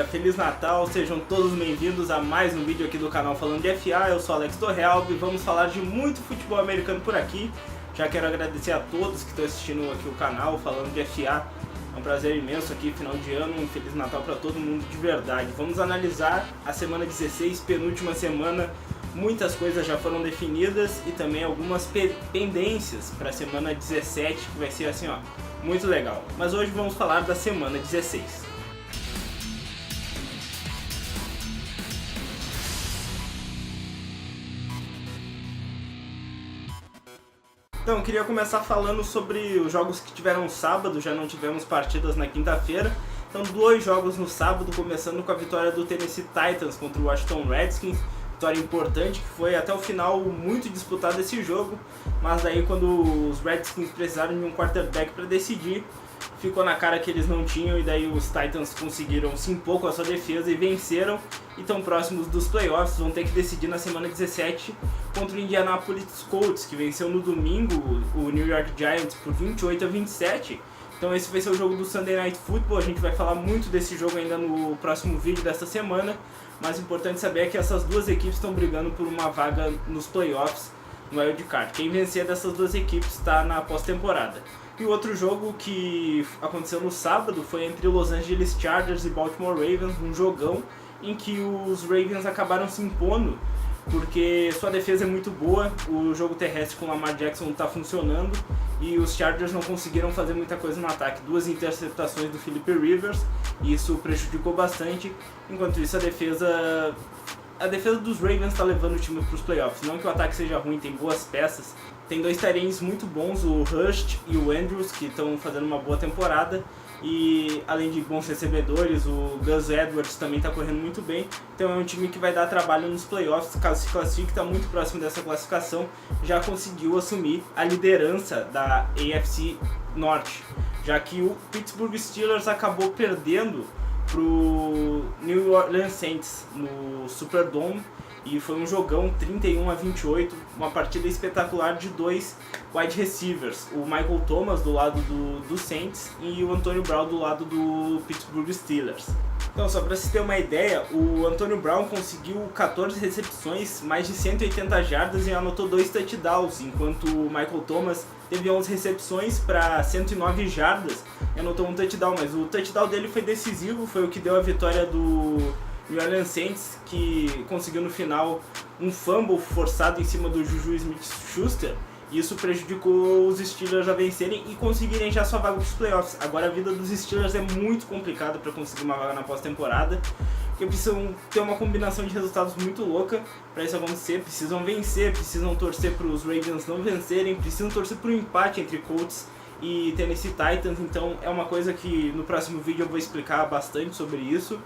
galera, Feliz Natal, sejam todos bem-vindos a mais um vídeo aqui do canal falando de FA. Eu sou Alex Torrealba e vamos falar de muito futebol americano por aqui. Já quero agradecer a todos que estão assistindo aqui o canal falando de FA. É um prazer imenso aqui, final de ano, um Feliz Natal para todo mundo de verdade. Vamos analisar a semana 16, penúltima semana. Muitas coisas já foram definidas e também algumas pendências para a semana 17, que vai ser assim, ó, muito legal. Mas hoje vamos falar da semana 16. Então, eu queria começar falando sobre os jogos que tiveram sábado, já não tivemos partidas na quinta-feira. Então, 2 jogos no sábado, começando com a vitória do Tennessee Titans contra o Washington Redskins. Vitória importante, que foi até o final muito disputado esse jogo, mas daí quando os Redskins precisaram de um quarterback para decidir, ficou na cara que eles não tinham, e daí os Titans conseguiram se impor com a sua defesa e venceram, e estão próximos dos playoffs. Vão ter que decidir na semana 17 contra o Indianapolis Colts, que venceu no domingo o New York Giants por 28-27. Então esse vai ser o jogo do Sunday Night Football. A gente vai falar muito desse jogo ainda no próximo vídeo dessa semana, mas importante saber é que essas duas equipes estão brigando por uma vaga nos playoffs no Wild Card. Quem vencer dessas duas equipes está na pós-temporada. E o outro jogo que aconteceu no sábado foi entre Los Angeles Chargers e Baltimore Ravens, um jogão em que os Ravens acabaram se impondo, porque sua defesa é muito boa, o jogo terrestre com Lamar Jackson está funcionando e os Chargers não conseguiram fazer muita coisa no ataque. 2 interceptações do Philip Rivers, e isso prejudicou bastante. Enquanto isso, a defesa dos Ravens está levando o time para os playoffs. Não que o ataque seja ruim, tem boas peças. Tem 2 tight ends muito bons, o Hurst e o Andrews, que estão fazendo uma boa temporada. E além de bons recebedores, o Gus Edwards também está correndo muito bem. Então é um time que vai dar trabalho nos playoffs, caso se classifique, está muito próximo dessa classificação. Já conseguiu assumir a liderança da AFC Norte, já que o Pittsburgh Steelers acabou perdendo para o New Orleans Saints no Superdome. E foi um jogão 31-28, uma partida espetacular de 2 wide receivers, o Michael Thomas do lado do Saints e o Antonio Brown do lado do Pittsburgh Steelers. Então, só para se ter uma ideia, o Antonio Brown conseguiu 14 recepções, mais de 180 jardas e anotou 2 touchdowns, enquanto o Michael Thomas teve 11 recepções para 109 jardas e anotou um touchdown, mas o touchdown dele foi decisivo, foi o que deu a vitória do New Orleans Saints, que conseguiu no final um fumble forçado em cima do Juju Smith-Schuster. Isso prejudicou os Steelers a vencerem e conseguirem já sua vaga para os playoffs. Agora a vida dos Steelers é muito complicada para conseguir uma vaga na pós-temporada, porque precisam ter uma combinação de resultados muito louca para isso acontecer. Precisam vencer, precisam torcer para os Ravens não vencerem, precisam torcer para um empate entre Colts e Tennessee Titans. Então é uma coisa que no próximo vídeo eu vou explicar bastante sobre isso.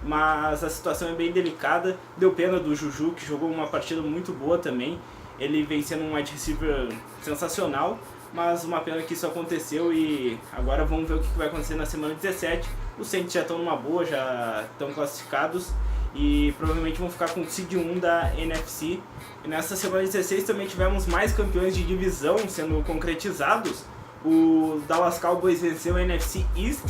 Mas a situação é bem delicada. Deu pena do Juju, que jogou uma partida muito boa também. Ele vem sendo um wide receiver sensacional, mas uma pena que isso aconteceu. E agora vamos ver o que vai acontecer na semana 17. Os Saints já estão numa boa, já estão classificados e provavelmente vão ficar com o seed 1 da NFC. E nessa semana 16 também tivemos mais campeões de divisão sendo concretizados. O Dallas Cowboys venceu a NFC East,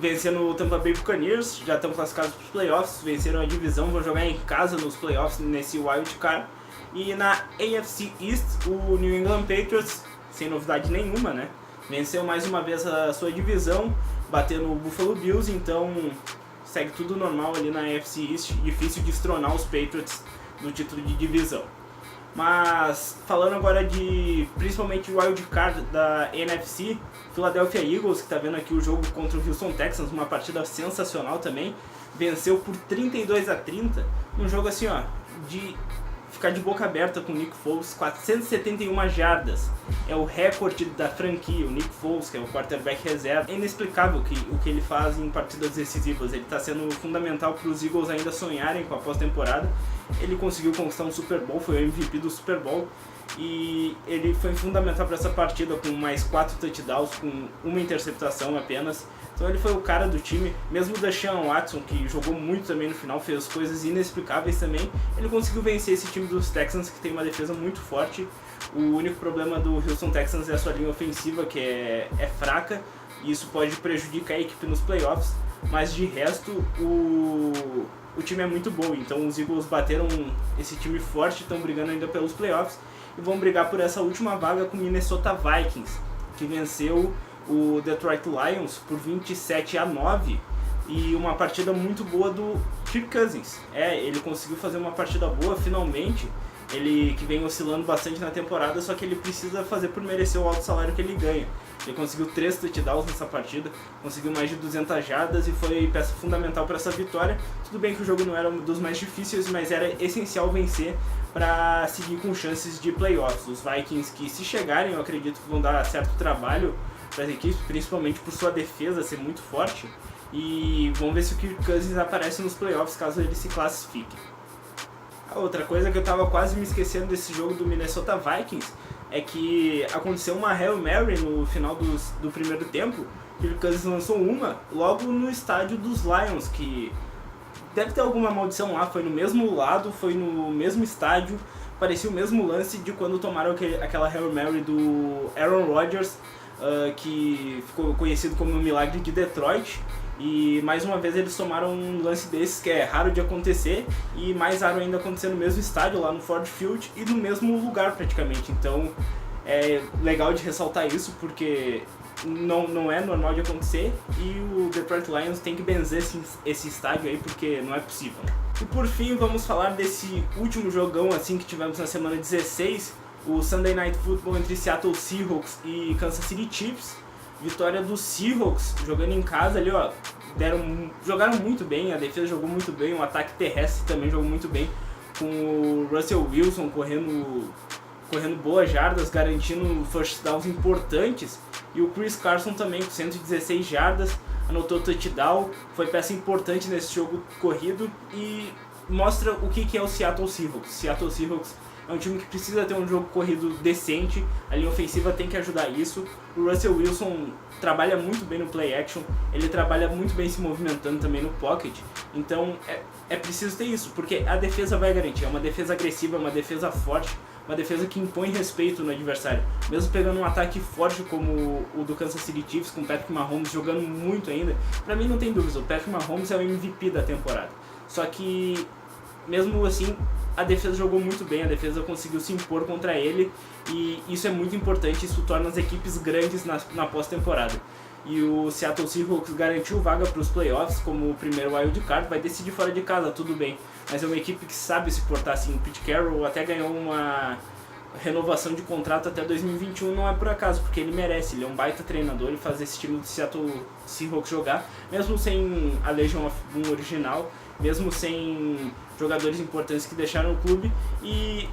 vencendo o Tampa Bay Buccaneers, já estão classificados para os playoffs, venceram a divisão, vão jogar em casa nos playoffs nesse Wild Card. E na AFC East, o New England Patriots, sem novidade nenhuma, né, venceu mais uma vez a sua divisão, batendo o Buffalo Bills. Então segue tudo normal ali na AFC East, difícil de destronar os Patriots no título de divisão. Mas falando agora de principalmente o Wild Card da NFC, Philadelphia Eagles, que está vendo aqui o jogo contra o Houston Texans, uma partida sensacional também, venceu por 32-30, um jogo assim, ó, de ficar de boca aberta com o Nick Foles, 471 jardas, é o recorde da franquia. O Nick Foles, que é o quarterback reserva, é inexplicável o que ele faz em partidas decisivas. Ele está sendo fundamental para os Eagles ainda sonharem com a pós-temporada. Ele conseguiu conquistar um Super Bowl, foi o MVP do Super Bowl, e ele foi fundamental para essa partida com mais 4 touchdowns, com uma interceptação apenas. Então ele foi o cara do time. Mesmo o Deshaun Watson, que jogou muito também no final, fez coisas inexplicáveis também, ele conseguiu vencer esse time dos Texans, que tem uma defesa muito forte. O único problema do Houston Texans é a sua linha ofensiva, que é fraca, e isso pode prejudicar a equipe nos playoffs. mas de resto o time é muito bom. Então os Eagles bateram esse time forte, estão brigando ainda pelos playoffs e vão brigar por essa última vaga com o Minnesota Vikings, que venceu o Detroit Lions por 27-9 e uma partida muito boa do Kirk Cousins. Ele conseguiu fazer uma partida boa finalmente, ele que vem oscilando bastante na temporada, só que ele precisa fazer por merecer o alto salário que ele ganha. Ele conseguiu 3 touchdowns nessa partida, conseguiu mais de 200 jardas e foi peça fundamental para essa vitória. Tudo bem que o jogo não era um dos mais difíceis, mas era essencial vencer para seguir com chances de playoffs. Os Vikings, que se chegarem, eu acredito que vão dar certo trabalho para as equipes, principalmente por sua defesa ser muito forte, e vamos ver se o Kirk Cousins aparece nos playoffs caso ele se classifique. A outra coisa que eu estava quase me esquecendo desse jogo do Minnesota Vikings é que aconteceu uma Hail Mary no final do primeiro tempo. O Kirk Cousins lançou uma logo no estádio dos Lions, que deve ter alguma maldição lá, foi no mesmo lado, foi no mesmo estádio, parecia o mesmo lance de quando tomaram aquela Hail Mary do Aaron Rodgers, que ficou conhecido como o Milagre de Detroit. E mais uma vez eles tomaram um lance desses que é raro de acontecer, e mais raro ainda acontecer no mesmo estádio, lá no Ford Field, e no mesmo lugar praticamente. Então é legal de ressaltar isso, porque não é normal de acontecer, e o Detroit Lions tem que benzer esse estádio aí, porque não é possível. E por fim vamos falar desse último jogão assim que tivemos na semana 16, o Sunday Night Football entre Seattle Seahawks e Kansas City Chiefs. Vitória dos Seahawks, jogando em casa ali, ó, jogaram muito bem, a defesa jogou muito bem, o ataque terrestre também jogou muito bem, com o Russell Wilson correndo boas jardas, garantindo first downs importantes, e o Chris Carson também com 116 jardas, anotou touchdown, foi peça importante nesse jogo corrido e mostra o que é o Seattle Seahawks. Seattle Seahawks é um time que precisa ter um jogo corrido decente, a linha ofensiva tem que ajudar isso. O Russell Wilson trabalha muito bem no play action, ele trabalha muito bem se movimentando também no pocket, então é preciso ter isso, porque a defesa vai garantir, é uma defesa agressiva, é uma defesa forte, uma defesa que impõe respeito no adversário, mesmo pegando um ataque forte como o do Kansas City Chiefs, com o Patrick Mahomes jogando muito ainda. Pra mim não tem dúvida, o Patrick Mahomes é o MVP da temporada, só que mesmo assim a defesa jogou muito bem, a defesa conseguiu se impor contra ele, e isso é muito importante, isso torna as equipes grandes na pós-temporada. E o Seattle Seahawks garantiu vaga para os playoffs como o primeiro wild card, vai decidir fora de casa, tudo bem, mas é uma equipe que sabe se portar assim. O Pete Carroll até ganhou uma renovação de contrato até 2021, não é por acaso, porque ele merece, ele é um baita treinador e faz esse time do Seattle Seahawks jogar, mesmo sem a Legion of Boom original, mesmo sem jogadores importantes que deixaram o clube, e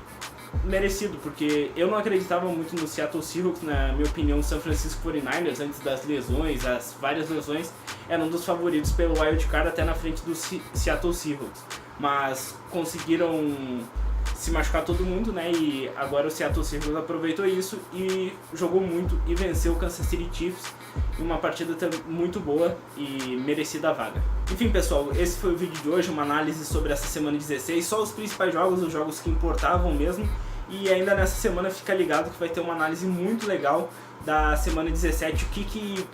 merecido, porque eu não acreditava muito no Seattle Seahawks. Na minha opinião, o San Francisco 49ers, antes das lesões, as várias lesões, era um dos favoritos pelo wild card até na frente do Seattle Seahawks, mas conseguiram se machucar todo mundo, né? E agora o Seattle Seahawks aproveitou isso e jogou muito e venceu o Kansas City Chiefs em uma partida muito boa e merecida a vaga. Enfim, pessoal, esse foi o vídeo de hoje, uma análise sobre essa semana 16, só os principais jogos, os jogos que importavam mesmo, e ainda nessa semana fica ligado que vai ter uma análise muito legal da semana 17, o que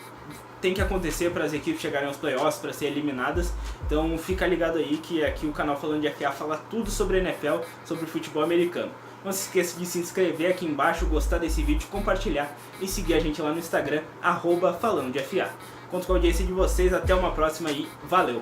tem que acontecer para as equipes chegarem aos playoffs, para serem eliminadas. Então fica ligado aí que aqui o canal Falando de FA fala tudo sobre NFL, sobre futebol americano. Não se esqueça de se inscrever aqui embaixo, gostar desse vídeo, compartilhar e seguir a gente lá no Instagram, @Falando de FA. Conto com a audiência de vocês, até uma próxima e valeu!